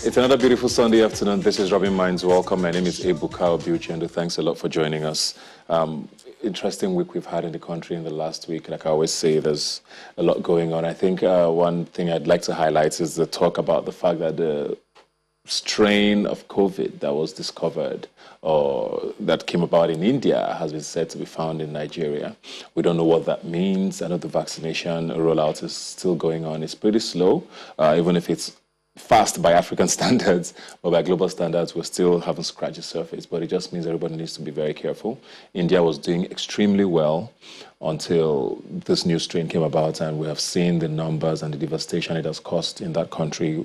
It's another beautiful Sunday afternoon. This is Robin Minds. Welcome. My name is Ebuka Obiuchendo. Thanks a lot for joining us. Interesting week we've had in the country in the last week. Like I always say, there's a lot going on. I think one thing I'd like to highlight is the talk about the fact that the strain of COVID that was discovered or that came about in India has been said to be found in Nigeria. We don't know what that means. I know the vaccination rollout is still going on. It's pretty slow, even if it's fast by African standards, but by global standards, we still haven't scratched the surface. But it just means everybody needs to be very careful. India was doing extremely well until this new strain came about, and we have seen the numbers and the devastation it has caused in that country.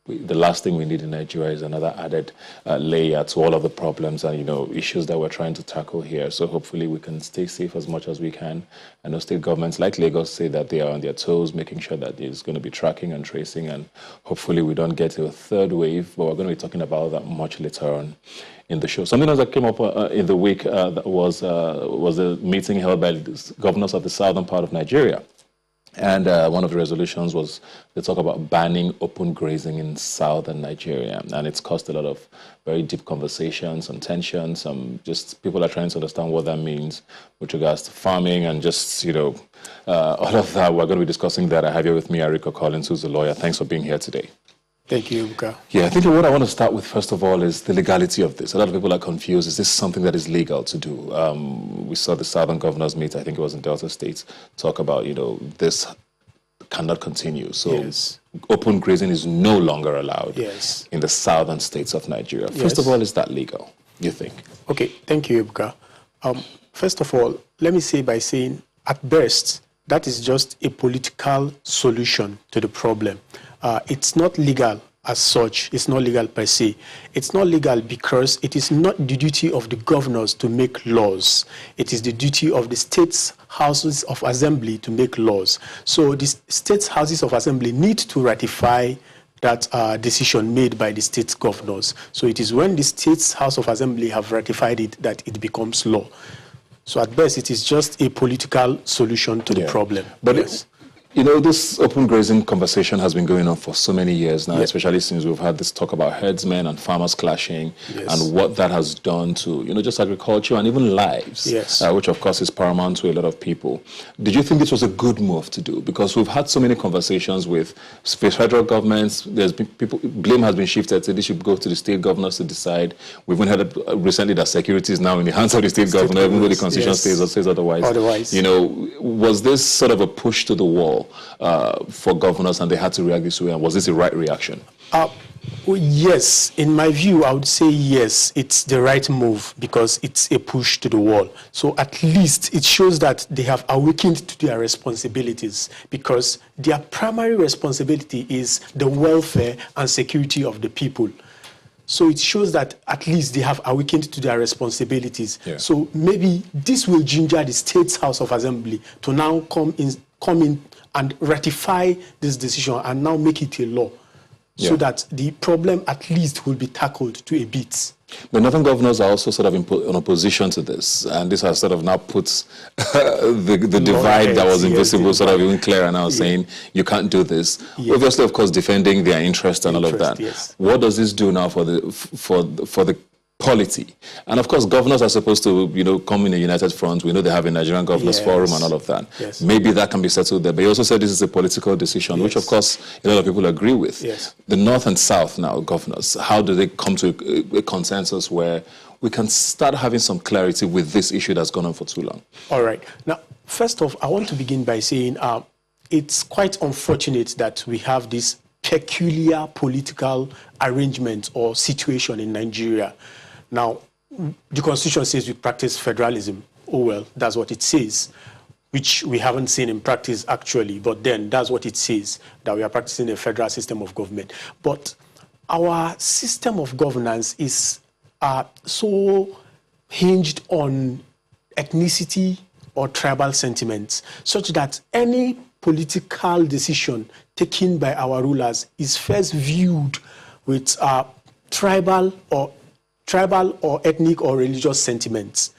The last thing we need in Nigeria is another added layer to all of the problems and issues that we're trying to tackle here. So hopefully we can stay safe as much as we can. I know state governments like Lagos say that they are on their toes, making sure that there's going to be tracking and tracing, and hopefully we don't get to a third wave. But we're going to be talking about that much later on in the show. Something else that came up in the week that was a meeting held by the governors of the southern part of Nigeria. And one of the resolutions was they talk about banning open grazing in southern Nigeria. And it's caused a lot of very deep conversations and tensions. Just people are trying to understand what that means with regards to farming and just, all of that. We're going to be discussing that. I have here with me Ariko Collins, who's a lawyer. Thanks for being here today. Thank you, Ebuka. Yeah, I think what I want to start with, first of all, is the legality of this. A lot of people are confused. Is this something that is legal to do? We saw the Southern Governors meet, I think it was in Delta State, talk about, this cannot continue. So yes, open grazing is no longer allowed in the southern states of Nigeria. First of all, is that legal, you think? Okay, thank you, Ebuka. First of all, let me say by saying, at best, that is just a political solution to the problem. It's not legal as such. It's not legal per se. It's not legal because it is not the duty of the governors to make laws. It is the duty of the states' houses of assembly to make laws. So the states' houses of assembly need to ratify that decision made by the state governors. So it is when the states' house of assembly have ratified it that it becomes law. So at best, it is just a political solution to the problem. But this open grazing conversation has been going on for so many years now, especially since we've had this talk about herdsmen and farmers clashing and what that has done to, just agriculture and even lives, which of course is paramount to a lot of people. Did you think this was a good move to do? Because we've had so many conversations with federal governments. There's been blame has been shifted, so this should go to the state governors to decide. We've even heard recently that security is now in the hands of the state governor, even though the constitution says otherwise. Was this sort of a push to the wall for governors and they had to react this way, and was this the right reaction? Yes, in my view, I would say yes, it's the right move because it's a push to the wall. So at least it shows that they have awakened to their responsibilities, because their primary responsibility is the welfare and security of the people. So it shows that at least they have awakened to their responsibilities. So maybe this will ginger the State's House of Assembly to now come in and ratify this decision and now make it a law, so that the problem at least will be tackled to a bit. The northern governors are also sort of in opposition to this, and this has sort of now put the divide that was invisible sort of even clearer now, saying you can't do this. Obviously, of course, defending their interest and all of that. What does this do now for the polity? And of course, governors are supposed to, come in a united front. We know they have a Nigerian Governors Forum and all of that. Maybe that can be settled there. But you also said this is a political decision, which of course a lot of people agree with. The North and South now, governors, how do they come to a consensus where we can start having some clarity with this issue that's gone on for too long? All right. Now, first off, I want to begin by saying it's quite unfortunate that we have this peculiar political arrangement or situation in Nigeria. Now, the Constitution says we practice federalism. Oh, well, that's what it says, which we haven't seen in practice actually, but then that's what it says, that we are practicing a federal system of government. But our system of governance is so hinged on ethnicity or tribal sentiments, such that any political decision taken by our rulers is first viewed with tribal or ethnic or religious sentiments.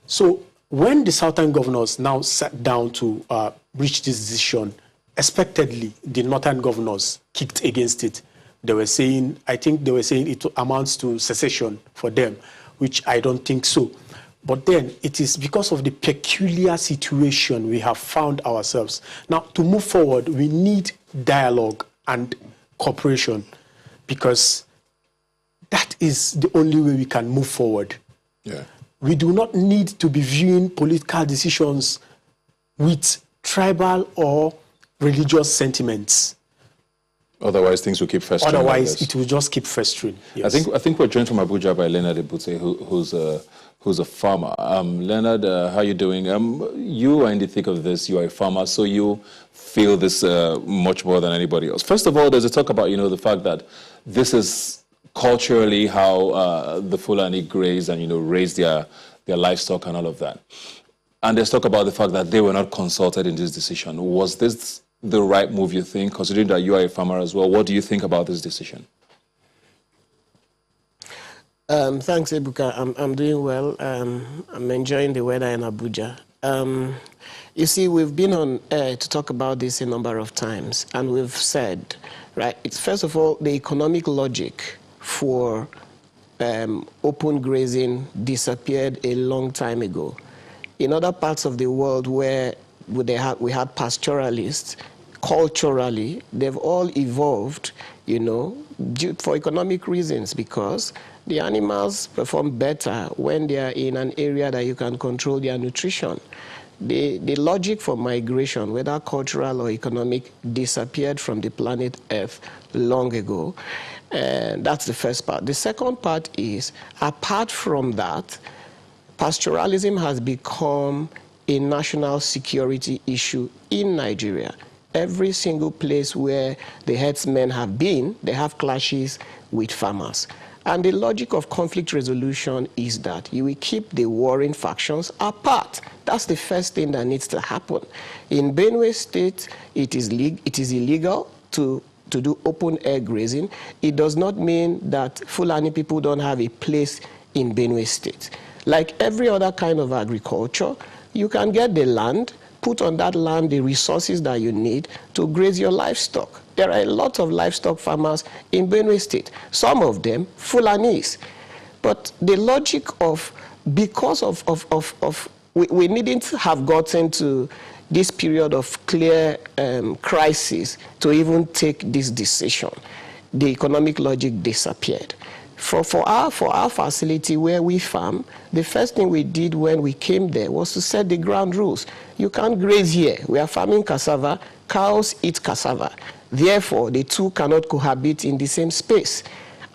So when the Southern governors now sat down to reach this decision, expectedly, the Northern governors kicked against it. they were saying, I think they were saying it amounts to secession for them, which I don't think so. But then it is because of the peculiar situation we have found ourselves. Now, to move forward, we need dialogue and cooperation, because that is the only way we can move forward. Yeah. We do not need to be viewing political decisions with tribal or religious sentiments. Otherwise, things will keep festering. Otherwise, it will just keep festering. Yes. I think we're joined from Abuja by Leonard Ebute, who's a farmer. Leonard, how are you doing? You are in the thick of this. You are a farmer, so you feel this much more than anybody else. First of all, there's a talk about the fact that this is culturally how the Fulani graze and raise their livestock and all of that. And there's talk about the fact that they were not consulted in this decision. Was this the right move, you think, considering that you are a farmer as well? What do you think about this decision? Thanks, Ebuka. I'm doing well. I'm enjoying the weather in Abuja. You see, we've been on air to talk about this a number of times, and we've said, right, it's first of all, the economic logic for open grazing disappeared a long time ago. In other parts of the world where we had pastoralists, culturally, they've all evolved, for economic reasons, because the animals perform better when they are in an area that you can control their nutrition. The logic for migration, whether cultural or economic, disappeared from the planet Earth long ago. And that's the first part. The second part is, apart from that, pastoralism has become a national security issue in Nigeria. Every single place where the herdsmen have been, they have clashes with farmers. And the logic of conflict resolution is that you will keep the warring factions apart. That's the first thing that needs to happen. In Benue State, it is illegal to do open-air grazing. It does not mean that Fulani people don't have a place in Benue State. Like every other kind of agriculture, you can get the land, put on that land the resources that you need to graze your livestock. There are a lot of livestock farmers in Benue State, some of them Fulanis. But the logic of, because of we needn't have gotten to this period of clear crisis to even take this decision. The economic logic disappeared. For our facility where we farm, the first thing we did when we came there was to set the ground rules. You can't graze here. We are farming cassava. Cows eat cassava. Therefore, the two cannot cohabit in the same space.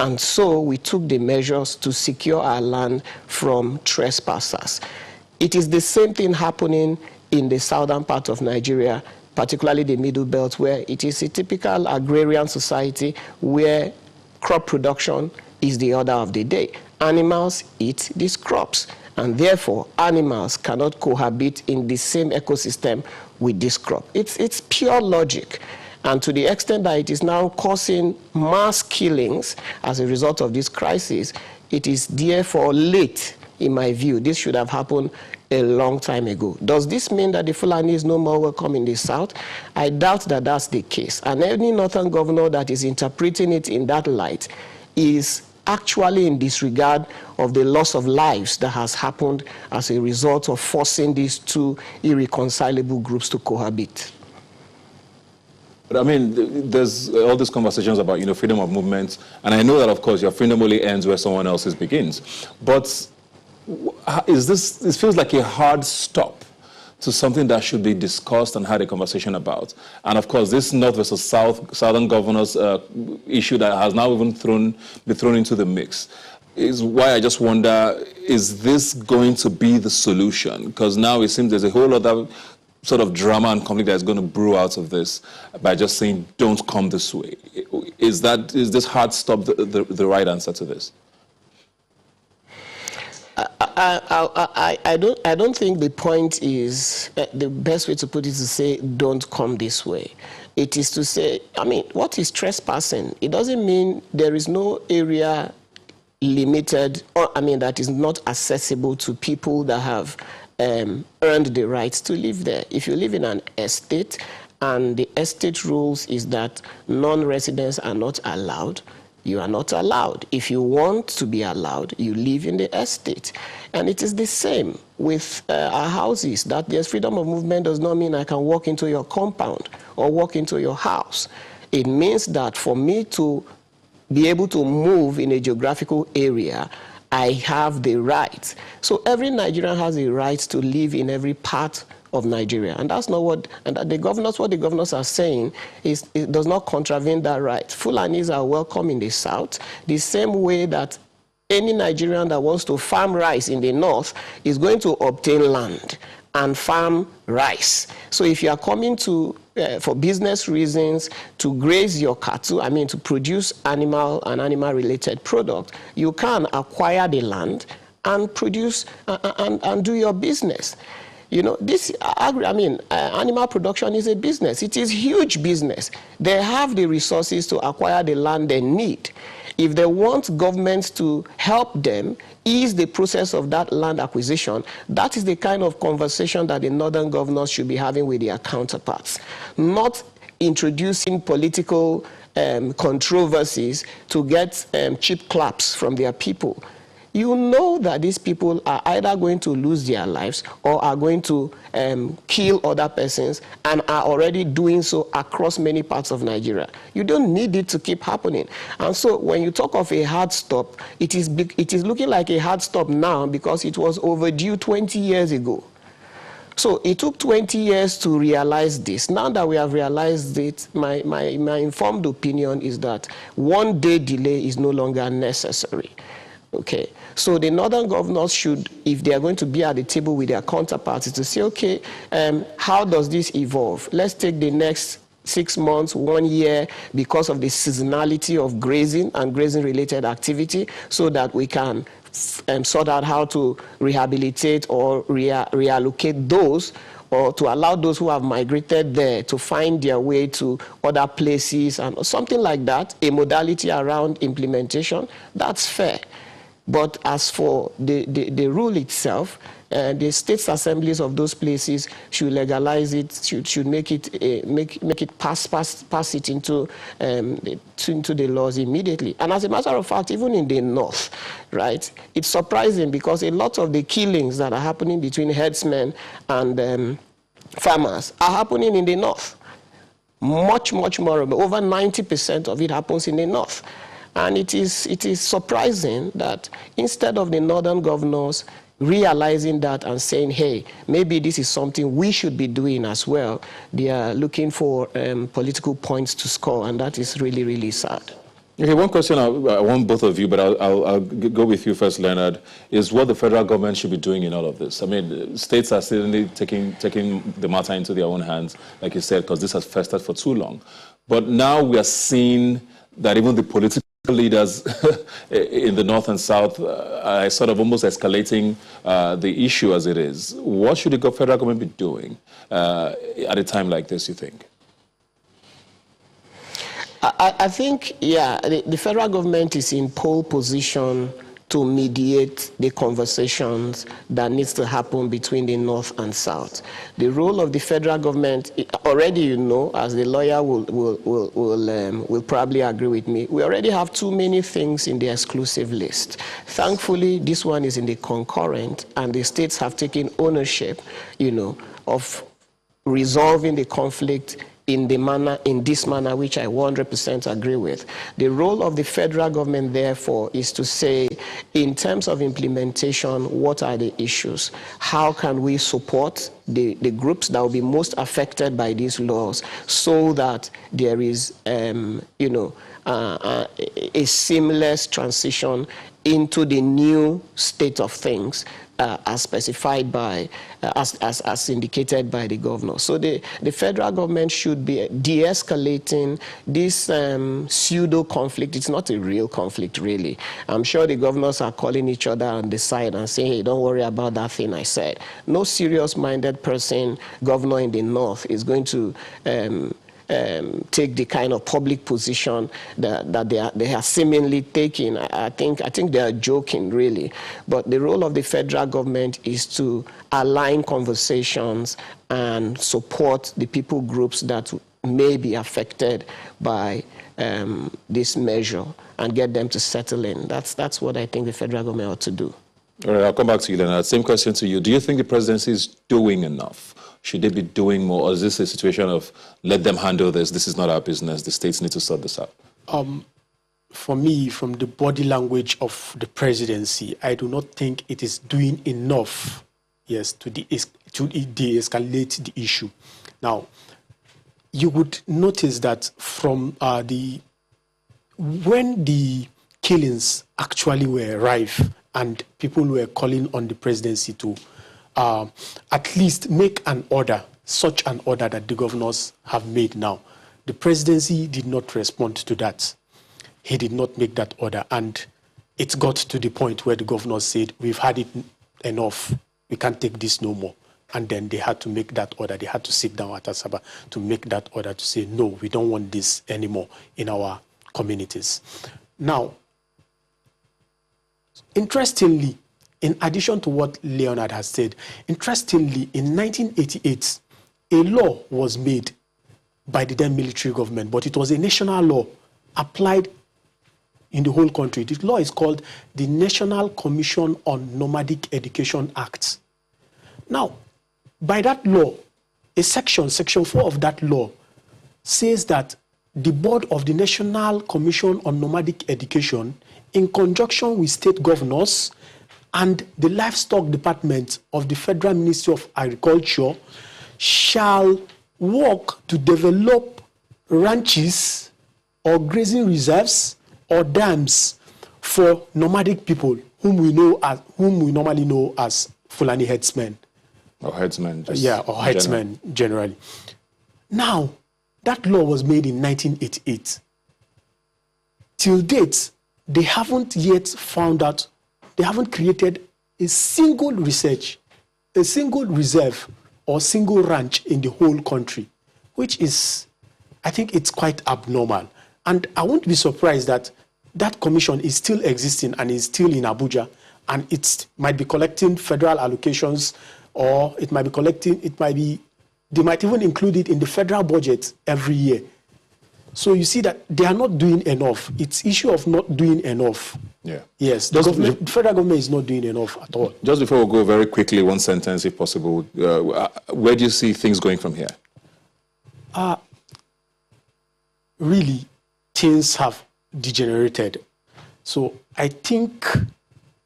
And so we took the measures to secure our land from trespassers. It is the same thing happening in the southern part of Nigeria, particularly the Middle Belt, where it is a typical agrarian society where crop production is the order of the day. Animals eat these crops, and therefore animals cannot cohabit in the same ecosystem with this crop. It's pure logic. And to the extent that it is now causing mass killings as a result of this crisis, it is therefore late, in my view. This should have happened a long time ago. Does this mean that the Fulani is no more welcome in the South? I doubt that that's the case. And any northern governor that is interpreting it in that light is actually in disregard of the loss of lives that has happened as a result of forcing these two irreconcilable groups to cohabit. But I mean, there's all these conversations about, freedom of movement. And I know that, of course, your freedom only ends where someone else's begins. But this feels like a hard stop to something that should be discussed and had a conversation about. And of course, this North versus Southern governors issue that has now even been thrown into the mix is why I just wonder, is this going to be the solution? Because now it seems there's a whole other sort of drama and conflict that's going to brew out of this by just saying, don't come this way. Is this hard stop the right answer to this? I don't think the point is, the best way to put it is to say, don't come this way. It is to say, what is trespassing? It doesn't mean there is no area limited, or that is not accessible to people that have earned the rights to live there. If you live in an estate and the estate rules is that non-residents are not allowed, you are not allowed. If you want to be allowed, you live in the estate. And it is the same with our houses, that there's freedom of movement does not mean I can walk into your compound or walk into your house. It means that for me to be able to move in a geographical area, I have the right. So every Nigerian has a right to live in every part of Nigeria. And that's not what, and what the governors are saying is it does not contravene that right. Fulanis are welcome in the south, the same way that any Nigerian that wants to farm rice in the north is going to obtain land and farm rice. So if you are coming to for business reasons to graze your cattle, I mean to produce animal and animal-related product, you can acquire the land and produce and do your business. You know, this, animal production is a business. It is huge business. They have the resources to acquire the land they need. If they want governments to help them ease the process of that land acquisition, that is the kind of conversation that the northern governors should be having with their counterparts, not introducing political controversies to get cheap claps from their people. You know that these people are either going to lose their lives or are going to kill other persons, and are already doing so across many parts of Nigeria. You don't need it to keep happening. And so when you talk of a hard stop, it is looking like a hard stop now because it was overdue 20 years ago. So it took 20 years to realize this. Now that we have realized it, my informed opinion is that 1 day delay is no longer necessary. Okay, so the northern governors should, if they are going to be at the table with their counterparts, to say, okay, how does this evolve? Let's take the next 6 months, 1 year, because of the seasonality of grazing and grazing-related activity, so that we can sort out how to rehabilitate or reallocate those, or to allow those who have migrated there to find their way to other places and something like that, a modality around implementation. That's fair. But as for the rule itself, the states assemblies of those places should legalize it, should make it pass it into the laws immediately. And as a matter of fact, even in the north, right, it's surprising because a lot of the killings that are happening between herdsmen and farmers are happening in the north. Much more, over 90% of it happens in the north. And it is surprising that instead of the northern governors realizing that and saying, hey, maybe this is something we should be doing as well, they are looking for political points to score, and that is really, really sad. Okay, one question I want both of you, but I'll go with you first, Leonard, is what the federal government should be doing in all of this. I mean, states are certainly taking the matter into their own hands, like you said, because this has festered for too long. But now we are seeing that even the political leaders in the north and south are sort of almost escalating the issue as it is. What should the federal government be doing at a time like this, you think? I think, yeah, the federal government is in pole position to mediate the conversations that needs to happen between the north and south. The role of the federal government, already you know, as the lawyer will probably agree with me, we already have too many things in the exclusive list. Thankfully, this one is in the concurrent, and the states have taken ownership, you know, of resolving the conflict in this manner, which I 100% agree with. The role of the federal government, therefore, is to say, in terms of implementation, what are the issues? How can we support the groups that will be most affected by these laws so that there is, a seamless transition into the new state of things as specified by, as indicated by the governor. So the federal government should be de-escalating this pseudo conflict. It's not a real conflict, really. I'm sure the governors are calling each other on the side and saying, hey, don't worry about that thing I said. No serious-minded person, governor in the north, is going to take the kind of public position that they are seemingly taking. I think they are joking, really. But the role of the federal government is to align conversations and support the people groups that may be affected by this measure and get them to settle in. That's what I think the federal government ought to do. All right, I'll come back to you, Leonard. Same question to you. Do you think the presidency is doing enough? Should they be doing more? Or is this a situation of let them handle this? This is not our business. The states need to sort this out. For me, from the body language of the presidency, I do not think it is doing enough, yes, to de-escalate the issue. Now, you would notice that from when the killings actually were rife and people were calling on the presidency to at least make an order, such an order that the governors have made now, the presidency did not respond to that. He did not make that order, and it got to the point where the governors said, we've had it enough, we can't take this no more. And then they had to make that order. They had to sit down at Asaba to make that order to say, no, we don't want this anymore in our communities. Now, interestingly, in addition to what Leonard has said, interestingly, in 1988, a law was made by the then military government, but it was a national law applied in the whole country. The law is called the National Commission on Nomadic Education Act. Now, by that law, section 4 of that law says that the board of the National Commission on Nomadic Education, in conjunction with state governors and the livestock department of the Federal Ministry of Agriculture, shall work to develop ranches or grazing reserves or dams for nomadic people whom we normally know as Fulani headsmen. Or headsmen. Or headsmen generally. Now, that law was made in 1988. Till date, they haven't yet found out, they haven't created a single reserve or single ranch in the whole country, which is, I think it's quite abnormal. And I won't be surprised that that commission is still existing and is still in Abuja, and it might be collecting federal allocations, or they might even include it in the federal budget every year. So you see that they are not doing enough. It's issue of not doing enough. Yeah. Yes, the federal government is not doing enough at all. Just before we go, very quickly, one sentence if possible. Where do you see things going from here? Really, things have degenerated. So I think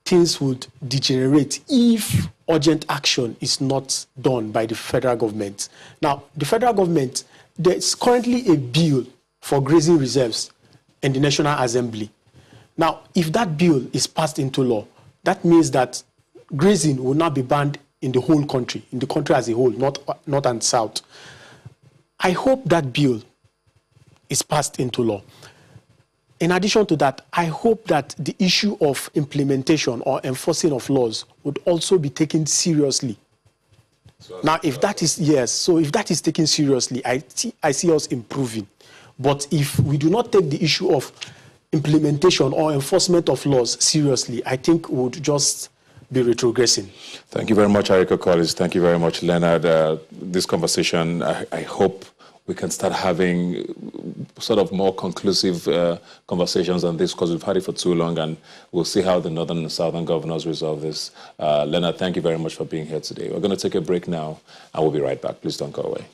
things would degenerate if urgent action is not done by the federal government. Now, the federal government, there's currently a bill for grazing reserves in the National Assembly. Now, if that bill is passed into law, that means that grazing will not be banned in the whole country, in the country as a whole, not north and south. I hope that bill is passed into law. In addition to that, I hope that the issue of implementation or enforcing of laws would also be taken seriously. Now, if that is, if that is taken seriously, I see us improving. But if we do not take the issue of implementation or enforcement of laws seriously, I think we would just be retrogressing. Thank you very much, Arika Collins. Thank you very much, Leonard. This conversation, I hope we can start having sort of more conclusive conversations on this, because we've had it for too long, and we'll see how the northern and southern governors resolve this. Leonard, thank you very much for being here today. We're going to take a break now, and we'll be right back. Please don't go away.